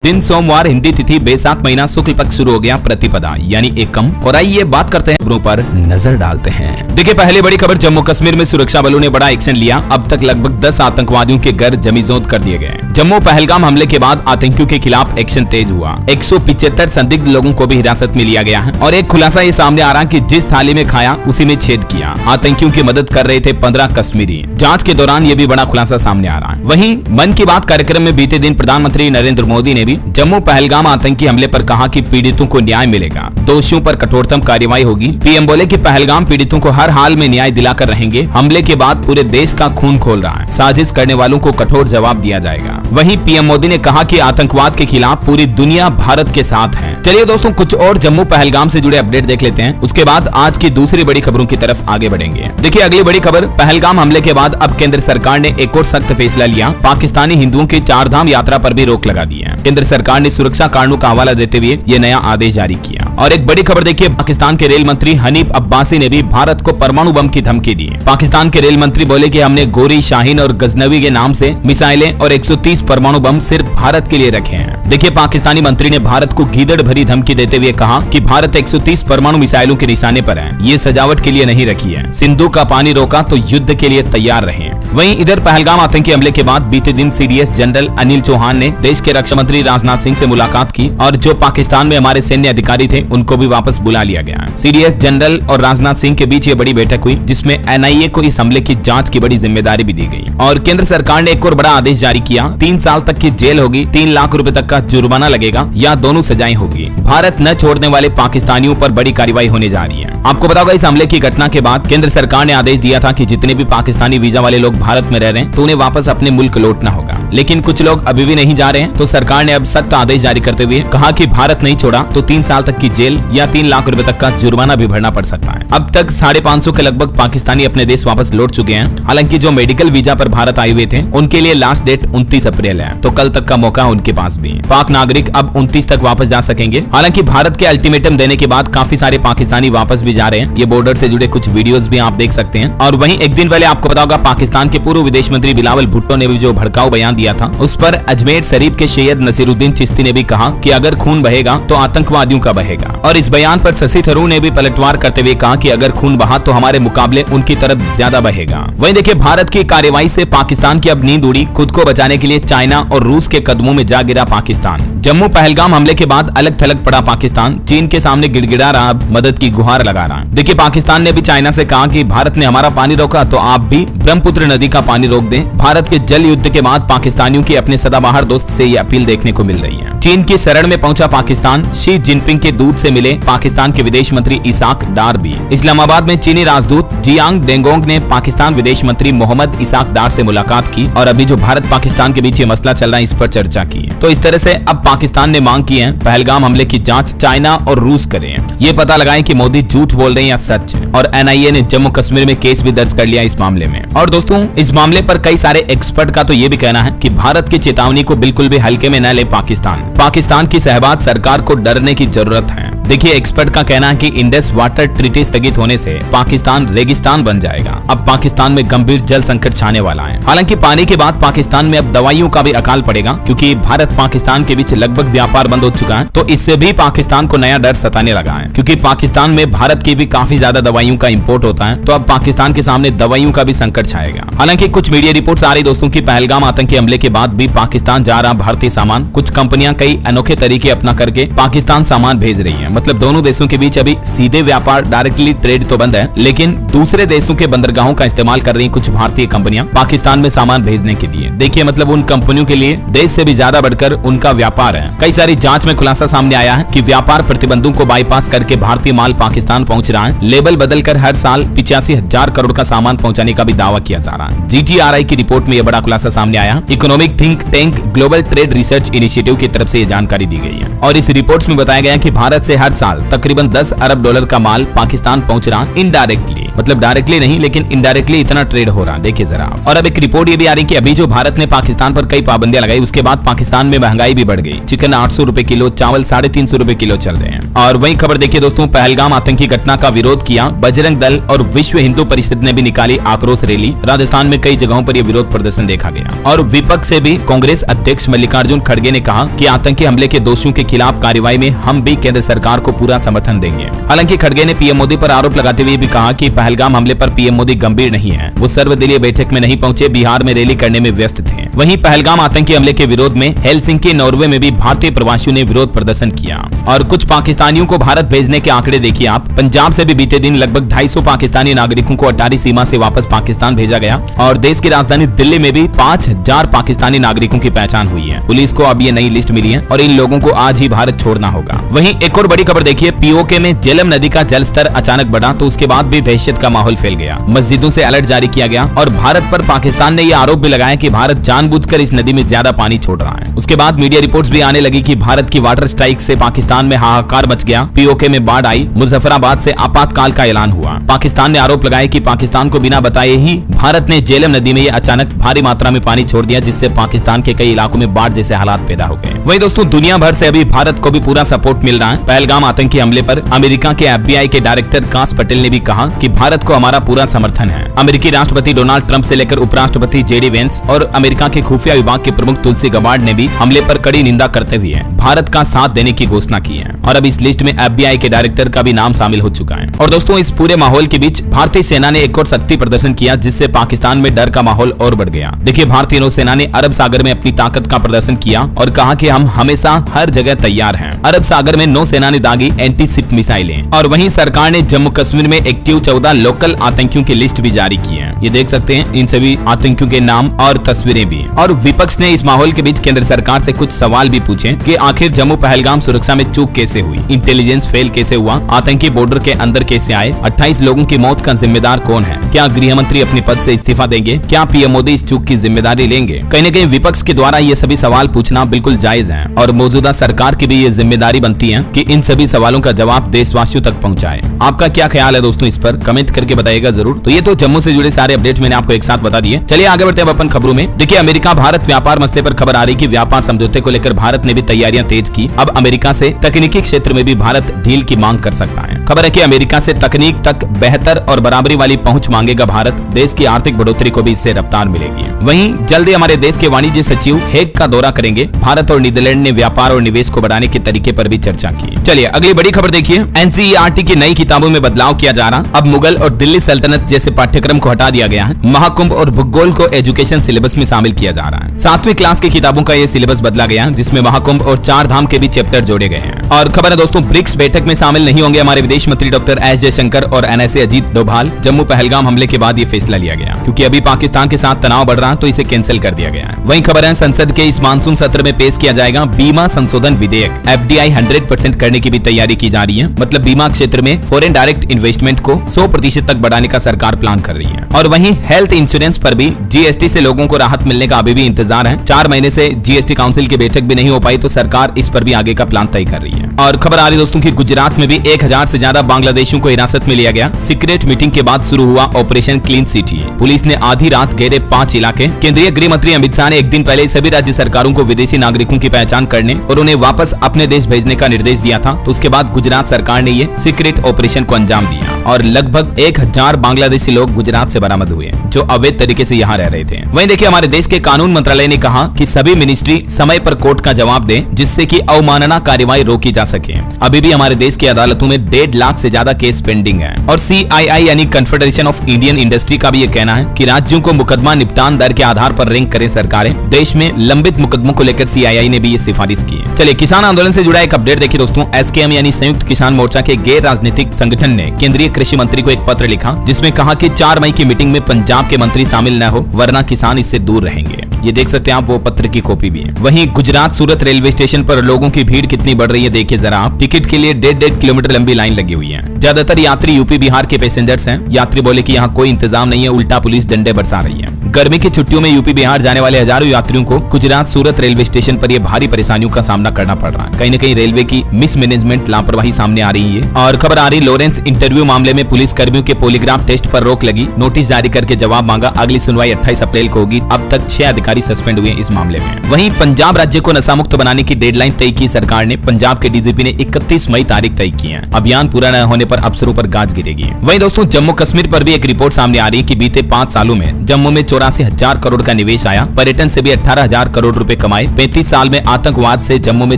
दिन सोमवार, हिंदी तिथि बैसाख महीना शुक्ल पक्ष शुरू हो गया प्रतिपदा यानी एकम। और आइए बात करते हैं खबरों पर नजर डालते हैं। देखिए पहली बड़ी खबर, जम्मू कश्मीर में सुरक्षा बलों ने बड़ा एक्शन लिया। अब तक लगभग 10 आतंकवादियों के घर जमीजोत कर दिए गए। जम्मू पहलगाम हमले के बाद आतंकियों के खिलाफ एक्शन तेज हुआ। 175 संदिग्ध लोगों को भी हिरासत में लिया गया है और एक खुलासा ये सामने आ रहा कि जिस थाली में खाया उसी में छेद किया। आतंकियों की मदद कर रहे थे 15 कश्मीरी। जांच के दौरान ये भी बड़ा खुलासा सामने आ रहा है। वहीं मन की बात कार्यक्रम में बीते दिन प्रधानमंत्री नरेंद्र मोदी ने भी जम्मू पहलगाम आतंकी हमले पर कहा कि पीड़ितों को न्याय मिलेगा, दोषियों पर कठोरतम कार्रवाई होगी। पीएम बोले कि पहलगाम पीड़ितों को हर हाल में न्याय दिलाकर रहेंगे। हमले के बाद पूरे देश का खून खोल रहा है, साजिश करने वालों को कठोर जवाब दिया जाएगा। वहीं पीएम मोदी ने कहा कि आतंकवाद के खिलाफ पूरी दुनिया भारत के साथ है। चलिए दोस्तों, कुछ और जम्मू पहलगाम से जुड़े अपडेट देख लेते हैं, उसके बाद आज की दूसरी बड़ी खबरों की तरफ आगे बढ़ेंगे। देखिए अगली बड़ी खबर, पहलगाम हमले के बाद अब केंद्र सरकार ने एक और सख्त फैसला लिया। पाकिस्तानी हिंदुओं की 4 धाम यात्रा पर भी रोक लगा दी है। केंद्र सरकार ने सुरक्षा कारणों का हवाला देते हुए ये नया आदेश जारी किया। और एक बड़ी खबर देखिए, पाकिस्तान के रेल मंत्री हनीफ अब्बासी ने भी भारत को परमाणु बम की धमकी दी। पाकिस्तान के रेल मंत्री बोले कि हमने गोरी, शाहीन और गजनवी के नाम से मिसाइलें और 130 परमाणु बम सिर्फ भारत के लिए रखे हैं। देखिए पाकिस्तानी मंत्री ने भारत को गीदड़ भरी धमकी देते हुए कहा कि भारत 130 परमाणु मिसाइलों के निशाने पर है, ये सजावट के लिए नहीं रखी है। सिंधु का पानी रोका तो युद्ध के लिए तैयार रहे। वहीं इधर पहलगाम आतंकी हमले के बाद बीते दिन सीडीएस जनरल अनिल चौहान ने देश के रक्षा मंत्री राजनाथ सिंह से मुलाकात की और जो पाकिस्तान में हमारे सैन्य अधिकारी थे उनको भी वापस बुला लिया गया। सीडीएस जनरल और राजनाथ सिंह के बीच ये बड़ी बैठक हुई जिसमें एनआईए को इस हमले की जांच की बड़ी जिम्मेदारी भी दी गई। और केंद्र सरकार ने एक और बड़ा आदेश जारी किया, 3 साल तक की जेल होगी, 3 लाख रुपए तक का जुर्माना लगेगा या दोनों सजाएं होगी। भारत न छोड़ने वाले पाकिस्तानियों पर बड़ी कार्रवाई होने जा रही है। आपको पता होगा इस हमले की घटना के बाद केंद्र सरकार ने आदेश दिया था कि जितने भी पाकिस्तानी वीजा वाले लोग भारत में रह रहे हैं तो उन्हें वापस अपने मुल्क लौटना होगा। लेकिन कुछ लोग अभी भी नहीं जा रहे हैं, तो सरकार ने अब सख्त आदेश जारी करते हुए कहा कि भारत नहीं छोड़ा तो 3 साल तक की जेल या 3 लाख रुपए तक का जुर्माना भी भरना पड़ सकता है। अब तक 550 के लगभग पाकिस्तानी अपने देश वापस लौट चुके हैं। हालांकि जो मेडिकल वीजा पर भारत आए हुए थे उनके लिए लास्ट डेट 29 अप्रैल है, तो कल तक का मौका उनके पास भी। पाक नागरिक अब 29 तक वापस जा सकेंगे। हालांकि भारत के अल्टीमेटम देने के बाद काफी सारे पाकिस्तानी वापस भी जा रहे हैं। ये बॉर्डर से जुड़े कुछ वीडियोस भी आप देख सकते हैं। और वहीं एक दिन पहले आपको पता होगा पाकिस्तान के पूर्व विदेश मंत्री बिलावल भुट्टो ने भी जो भड़काऊ बयान दिया था, उस पर अजमेर शरीफ के सैयद नसीरुद्दीन चिश्ती ने भी कहा कि अगर खून बहेगा तो आतंकवादियों का बहेगा। और इस बयान पर शशि थरूर ने भी पलटवार करते हुए कहा कि अगर खून बहा तो हमारे मुकाबले उनकी तरफ ज्यादा बहेगा। वहीं देखिए भारत की कार्रवाई से पाकिस्तान की अब नींद उड़ी। खुद को बचाने के लिए चाइना और रूस के कदमों में जा गिरा पाकिस्तान। जम्मू पहलगाम हमले के बाद अलग थलग पड़ा पाकिस्तान। चीन के सामने गिड़गिड़ा रहा, मदद की गुहार लगा रहा। देखिए पाकिस्तान ने भी चाइना से कहा कि भारत ने हमारा पानी रोका तो आप भी ब्रह्मपुत्र नदी का पानी रोक दें। भारत के जल युद्ध के बाद पाकिस्तानियों की अपने सदाबहार दोस्त से ये अपील देखने को मिल रही है। चीन की शरण में पहुंचा पाकिस्तान। शी जिनपिंग के दूत से मिले पाकिस्तान के विदेश मंत्री इसाक डार भी। इस्लामाबाद में चीनी राजदूत जियांग डेंगोंग ने पाकिस्तान विदेश मंत्री मोहम्मद इसाक डार से मुलाकात की और अभी जो भारत पाकिस्तान के बीच ये मसला चल रहा है इस पर चर्चा की। तो इस तरह से अब पाकिस्तान ने मांग की है पहलगाम हमले की जांच चाइना और रूस करें। ये पता लगाएं कि मोदी झूठ बोल रहे हैं या सच। और एनआईए ने जम्मू कश्मीर में केस भी दर्ज कर लिया इस मामले में। और दोस्तों इस मामले पर कई सारे एक्सपर्ट का तो ये भी कहना है कि भारत की चेतावनी को बिल्कुल भी हल्के में न ले पाकिस्तान की सहबाज सरकार को डरने की जरूरत है। देखिए एक्सपर्ट का कहना है कि इंडस वाटर ट्रीटी स्थगित होने से पाकिस्तान रेगिस्तान बन जाएगा। अब पाकिस्तान में गंभीर जल संकट छाने वाला है। हालांकि पानी के बाद पाकिस्तान में अब दवाइयों का भी अकाल पड़ेगा, क्योंकि भारत पाकिस्तान के बीच लगभग व्यापार बंद हो चुका है। तो इससे भी पाकिस्तान को नया डर सताने लगा है, क्योंकि पाकिस्तान में भारत की भी काफी ज्यादा दवाइयों का इम्पोर्ट होता है। तो अब पाकिस्तान के सामने दवाइयों का भी संकट छाएगा। हालांकि कुछ मीडिया रिपोर्ट्स आ रही दोस्तों की पहलगाम आतंकी हमले के बाद भी पाकिस्तान जा रहा भारतीय सामान, कुछ कंपनियां कई अनोखे तरीके अपना करके पाकिस्तान सामान भेज रही है। मतलब दोनों देशों के बीच अभी सीधे व्यापार डायरेक्टली ट्रेड तो बंद है, लेकिन दूसरे देशों के बंदरगाहों का इस्तेमाल कर रही कुछ भारतीय कंपनियां पाकिस्तान में सामान भेजने के लिए। देखिए मतलब उन कंपनियों के लिए देश से भी ज्यादा बढ़कर उनका व्यापार है। कई सारी जांच में खुलासा सामने आया है कि व्यापार प्रतिबंधों को बाईपास करके भारतीय माल पाकिस्तान पहुंच रहा है। लेबल बदलकर हर साल 85,000 करोड़ का सामान पहुंचाने का भी दावा किया जा रहा है। GTRI की रिपोर्ट में यह बड़ा खुलासा सामने आया। Economic think tank global trade research initiative की तरफ से ये जानकारी दी गई है। और इस रिपोर्ट्स में बताया गया कि भारत से हर साल तकरीबन $10 अरब का माल पाकिस्तान पहुंच रहा इनडायरेक्टली। मतलब डायरेक्टली नहीं लेकिन इनडायरेक्टली इतना ट्रेड हो रहा, देखिए जरा। और अब एक रिपोर्ट ये भी आ रही कि अभी जो भारत ने पाकिस्तान पर कई पाबंदियां लगाई उसके बाद पाकिस्तान में महंगाई भी बढ़ गई। चिकन 800 रुपए किलो, चावल 350 रुपए किलो चल रहे हैं। और वही खबर देखिए दोस्तों, पहलगाम आतंकी घटना का विरोध किया बजरंग दल और विश्व हिंदू परिषद ने भी निकाली आक्रोश रैली। राजस्थान में कई जगहों पर यह विरोध प्रदर्शन देखा गया। और विपक्ष से भी कांग्रेस अध्यक्ष मल्लिकार्जुन खड़गे ने कहा कि आतंकी हमले के दोषियों के खिलाफ कार्रवाई में हम भी केंद्र सरकार को पूरा समर्थन देंगे। हालांकि खड़गे ने पीएम मोदी पर आरोप लगाते हुए भी कहा कि पहलगाम हमले पर पीएम मोदी गंभीर नहीं है, वो सर्वदलीय बैठक में नहीं पहुंचे, बिहार में रैली करने में व्यस्त थे। वहीं पहलगाम आतंकी हमले के विरोध में हेलसिंकी नॉर्वे में भी भारतीय प्रवासियों ने विरोध प्रदर्शन किया। और कुछ पाकिस्तानियों को भारत भेजने के आंकड़े देखिए आप। पंजाब से भी बीते दिन लगभग 250 पाकिस्तानी नागरिकों को अटारी सीमा से वापस पाकिस्तान भेजा गया। और देश की राजधानी दिल्ली में भी 5000 पाकिस्तानी नागरिकों की पहचान हुई है। पुलिस को अब ये नई लिस्ट मिली है और इन लोगों को आज ही भारत छोड़ना होगा। वहीं एक और बड़ी खबर देखिए, पीओके में झेलम नदी का जलस्तर अचानक बढ़ा तो उसके बाद भी दहशत का माहौल फैल गया। मस्जिदों से अलर्ट जारी किया गया और भारत पर पाकिस्तान ने यह आरोप भी लगाया कि भारत जानबूझकर इस नदी में ज्यादा पानी छोड़ रहा है। उसके बाद मीडिया रिपोर्ट्स भी आने लगी कि भारत की वाटर स्ट्राइक से पाकिस्तान में हाहाकार मच गया। पीओके में बाढ़ आई, मुजफ्फराबाद से आपातकाल का ऐलान हुआ। पाकिस्तान ने आरोप लगाया कि पाकिस्तान को बिना बताए ही भारत ने झेलम नदी में अचानक भारी मात्रा में पानी छोड़ दिया, जिससे पाकिस्तान के कई इलाकों में बाढ़ जैसे हालात पैदा हो गए। वहीं दोस्तों दुनिया भर से अभी भारत को भी पूरा सपोर्ट मिल रहा है। पहलगाम आतंकी हमले पर अमेरिका के FBI के डायरेक्टर काश पटेल ने भी कहा कि भारत को हमारा पूरा समर्थन है। अमेरिकी राष्ट्रपति डोनाल्ड ट्रंप से लेकर उपराष्ट्रपति JD वेंस और अमेरिका के खुफिया विभाग के प्रमुख तुलसी गबार्ड ने भी हमले पर कड़ी निंदा करते हुए भारत का साथ देने की घोषणा की है। और अब इस लिस्ट में FBI के डायरेक्टर का भी नाम शामिल हो चुका है। और दोस्तों इस पूरे माहौल के बीच भारतीय सेना ने एक और शक्ति प्रदर्शन किया, जिससे पाकिस्तान में डर का माहौल और बढ़ गया। देखिए भारतीय नौसेना ने अरब सागर में अपनी ताकत का प्रदर्शन किया और कहा कि हम हमेशा हर जगह तैयार हैं। अरब सागर में नौसेना ने दागी एंटी शिप मिसाइलें। और वहीं सरकार ने जम्मू कश्मीर में एक्टिव 14 लोकल आतंकियों की लिस्ट भी जारी की है। ये देख सकते हैं इन सभी आतंकियों के नाम और तस्वीरें भी। और विपक्ष ने इस माहौल के बीच केंद्र सरकार से कुछ सवाल भी पूछे कि आखिर जम्मू पहलगाम सुरक्षा में चूक कैसे हुई, इंटेलिजेंस फेल कैसे हुआ, आतंकी बॉर्डर के अंदर कैसे आए, 28 लोगों की मौत का जिम्मेदार कौन है, क्या गृह मंत्री अपने पद से इस्तीफा देंगे, क्या पीएम मोदी इस चूक की जिम्मेदारी लेंगे। कहीं न कहीं विपक्ष के द्वारा ये सभी सवाल पूछना बिल्कुल जायज है और मौजूदा सरकार की भी ये जिम्मेदारी बनती है कि इन सभी सवालों का जवाब देशवासियों तक पहुंचाए। आपका क्या ख्याल है दोस्तों, इस पर कमेंट करके बताइएगा जरूर। तो ये तो जम्मू से जुड़े सारे अपडेट मैंने आपको एक साथ बता दिए। चलिए आगे बढ़ते हैं अपन खबरों में। देखिए अमेरिका भारत व्यापार मसले पर खबर आ रही कि व्यापार समझौते को लेकर भारत ने भी तैयारियां तेज की। अब अमेरिका से तकनीकी क्षेत्र में भी भारत डील की मांग कर सकता है। खबर है कि अमेरिका से तकनीक तक बेहतर और बराबरी वाली पहुंच मांगेगा भारत। देश की आर्थिक बढ़ोतरी को भी इससे रफ्तार मिलेगी। वहीं जल्दी हमारे देश के वाणिज्य सचिव हेग का दौरा करेंगे। भारत और नीदरलैंड ने व्यापार और निवेश को बढ़ाने के तरीके पर भी चर्चा की। चलिए अगली बड़ी खबर देखिए, NCERT की नई किताबों में बदलाव किया जा रहा। अब मुगल और दिल्ली सल्तनत जैसे पाठ्यक्रम को हटा दिया गया है। महाकुंभ और भूगोल को एजुकेशन सिलेबस में शामिल किया जा रहा है। 7वीं क्लास की किताबों का ये सिलेबस बदला गया, जिसमें महाकुंभ और 4 धाम के भी चैप्टर जोड़े गए हैं। और खबर है दोस्तों, ब्रिक्स बैठक में शामिल नहीं होंगे हमारे विदेश मंत्री डॉक्टर एस जयशंकर और NSA अजीत डोभाल। जम्मू पहलगाम हमले के बाद ये फैसला लिया गया, क्योंकि अभी पाकिस्तान के साथ तनाव बढ़ रहा तो इसे कैंसिल कर दिया गया है। वहीं खबर है, संसद के इस मानसून सत्र में पेश किया जाएगा बीमा संशोधन विधेयक। FDI 100% करने की भी तैयारी की जा रही है। मतलब बीमा क्षेत्र में फॉरेन डायरेक्ट इन्वेस्टमेंट को 100% तक बढ़ाने का सरकार प्लान कर रही है। और वहीं हेल्थ इंश्योरेंस पर भी GST से लोगों को राहत मिलने का अभी भी इंतजार है। 4 महीने से GST काउंसिल की बैठक भी नहीं हो पाई, तो सरकार इस पर भी आगे का प्लान तय कर रही है। और खबर आ रही दोस्तों की गुजरात में भी 1000 से ज्यादा बांग्लादेशियों को हिरासत में लिया गया। सीक्रेट मीटिंग के बाद शुरू हुआ ऑपरेशन क्लीन सिटी। पुलिस ने आधी रात घेरे 5 इलाके। केंद्रीय गृह मंत्री अमित शाह ने एक दिन पहले सभी राज्य सरकारों को विदेशी नागरिकों की पहचान करने और उन्हें वापस अपने देश भेजने का निर्देश दिया था। तो उसके बाद गुजरात सरकार ने ये सीक्रेट ऑपरेशन को अंजाम दिया और लगभग 1000 बांग्लादेशी लोग गुजरात से बरामद हुए, जो अवैध तरीके से यहाँ रह रहे थे। वहीं देखिए हमारे देश के कानून मंत्रालय ने कहा कि सभी मिनिस्ट्री समय पर कोर्ट का जवाब दे, जिससे कि अवमानना कार्रवाई रोकी जा सके। अभी भी हमारे देश की अदालतों में 1.5 लाख से ज्यादा केस पेंडिंग है। और CII यानी कन्फेडरेशन ऑफ इंडियन इंडस्ट्री का भी ये कहना है कि राज्यों को मुकदमा निपटान दर के आधार पर रैंक करें सरकारें। देश में लंबित मुकदमों को लेकर CII ने भी ये सिफारिश की है। चलिए किसान आंदोलन से जुड़ा एक अपडेट देखिए दोस्तों। SKM यानी संयुक्त किसान मोर्चा के गैर राजनीतिक संगठन ने केंद्रीय कृषि मंत्री को एक पत्र लिखा, जिसमें कहा कि 4 मई की मीटिंग में पंजाब के मंत्री शामिल न हो, वरना किसान इससे दूर रहेंगे। ये देख सकते हैं आप, वो पत्र की कॉपी भी है। वहीं गुजरात सूरत रेलवे स्टेशन पर लोगों की भीड़ कितनी बढ़ रही है देखिए जरा आप। टिकट के लिए 1.5 किलोमीटर लंबी लाइन लगी हुई है। ज्यादातर यात्री यूपी बिहार के पैसेंजर्स हैं। यात्री बोले कि यहाँ कोई इंतजाम नहीं है, उल्टा पुलिस डंडे बरसा रही है। गर्मी की छुट्टियों में यूपी बिहार जाने वाले हजारों यात्रियों को गुजरात सूरत रेलवे स्टेशन पर ये भारी परेशानियों का सामना करना पड़ रहा है। कहीं न कहीं रेलवे की मिसमैनेजमेंट, लापरवाही सामने आ रही है। और खबर आ रही लॉरेंस इंटरव्यू मामले में पुलिस कर्मियों के पॉलीग्राफ टेस्ट पर रोक लगी, नोटिस जारी करके जवाब मांगा। अगली सुनवाई 28 अप्रैल को होगी। अब तक 6 अधिकारी सस्पेंड हुए इस मामले में। वहीं पंजाब राज्य को नशा मुक्त बनाने की डेडलाइन तय की सरकार ने। पंजाब के डीजीपी ने 31 मई तारीख तय की है। अभियान पूरा न होने पर अफसरों पर गाज गिरेगी। वहीं दोस्तों जम्मू कश्मीर पर भी एक रिपोर्ट सामने आ रही है कि बीते 5 सालों में जम्मू में 84,000 करोड़ का निवेश आया, पर्यटन से भी 18,000 करोड़ रुपए कमाए। 35 साल में आतंकवाद से जम्मू में